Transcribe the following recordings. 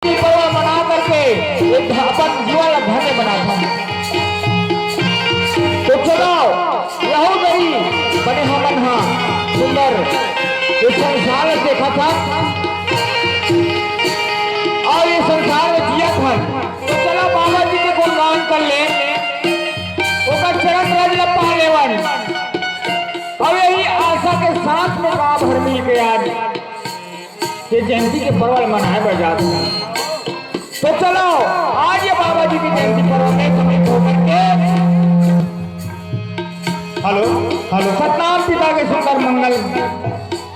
पर्व मना करके एक अपन जीवन धन्य बना था। तो चलो यहू गरी बने हमन हाँ सुंदर ये संसार में देखा था और ये संसार में जिया था। तो चलो बाबा जी के गुणगान कर ले, चरण रज पा लेवन। अब यही आशा के साथ में गाँव भर मिल के आज ये जयंती के पर्व मनाए बजाते हैं। तो चलो आज ये बाबा जी की जयंती पर्व में समित होकर के हेलो हेलो सतनाम पिता के सुंदर मंगल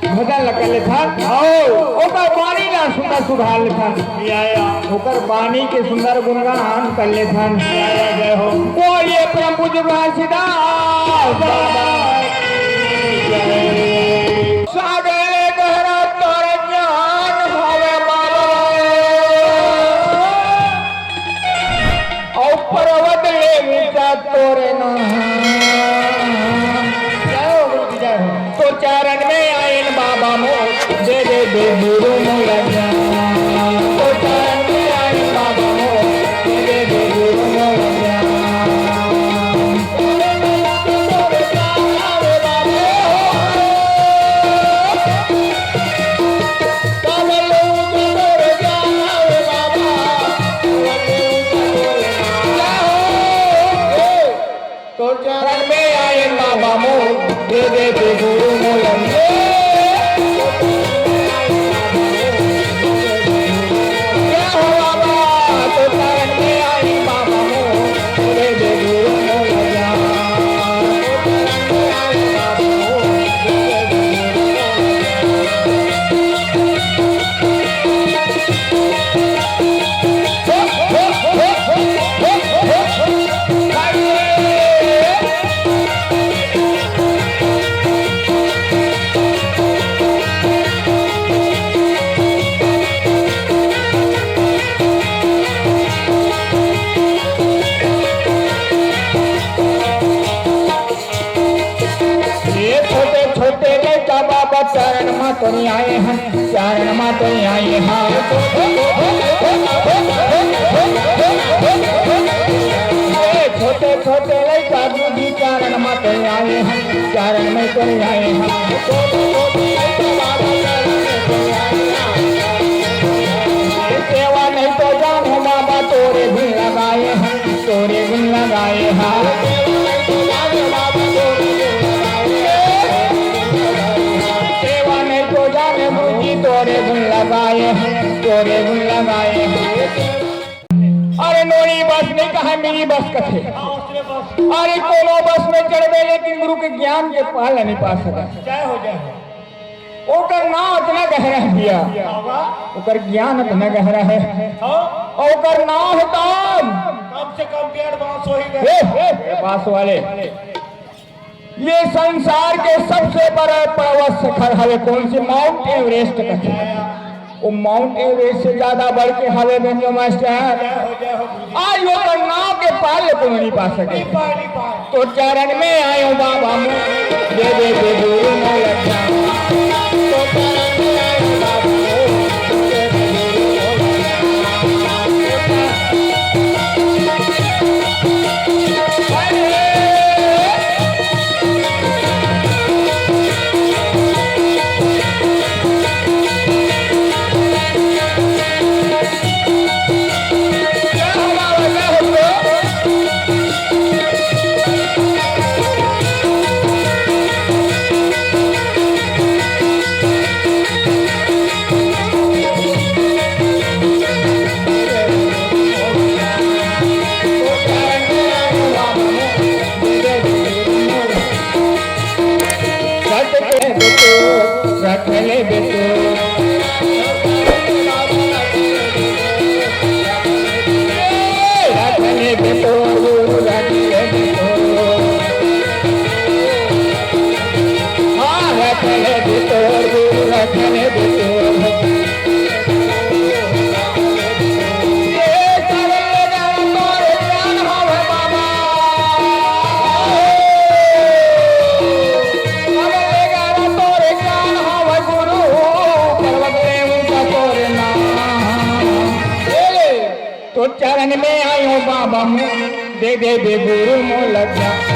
भजन लगे लेथन और वाणी का सुंदर सुधार लेथन ओकर वाणी के सुंदर गुणगान कर लेथन। जय हो बोलिए परम पूज्य तुलसीदास सागरे गहरा तोर ज्ञान भावे बाबा और पर्वत ले ऊंचा तोरे नाम। तो चरण में आयन बाबा मो दे दे दे गुरु मोला ज्ञान। तो चरण में आयन बाबा मो दे दे दे गुरु मोला ज्ञान। तो चरण में आयन बाबा मो दे दे दे गुरु मोला चरण मा तो नहीं आए हैं, चरण मा तो नहीं आए हैं। छोटे छोटे लड़का दूधी चरण मा तो नहीं आए हैं, चरण में तो नहीं आए हैं। सेवा नहीं तो जानो बाबा तोरे गुण लगाए हैं, तोरे गुण लगाए हैं। तोरे गुण लगाए हैं, तोरे गुण लगाए हैं। अरे नोरी बस नहीं कहा मेरी बस कथे। अरे कोनो बस में चढ़े लेकिन गुरु के ज्ञान के पाल नहीं पा सका। जय हो जय हो। ओकर नाम इतना गहरा है दिया, ओकर ज्ञान इतना गहरा है और ओकर नाम है कम से कम 1.5 बांस हो ही गए बांस वाले। ये संसार के सबसे बड़ा पर्वत शिखर हवे कौन से? माउंट एवरेस्ट का। वो माउंट एवरेस्ट से ज्यादा बढ़ के हवे बनियो मास्टर। आज वो नाव के पाल को नहीं पा सके। तो चरण में आयो बाबा दे दे दे गुरु मोला ज्ञान। तो चरण में आयो बाबा दे दे रखले बेटो रखले बेटो रखले बेटो हाँ रखले बेटो रखले बेटो। तो चरण में आयो बाबा मुँह दे दे बे गुरु मोह लग जा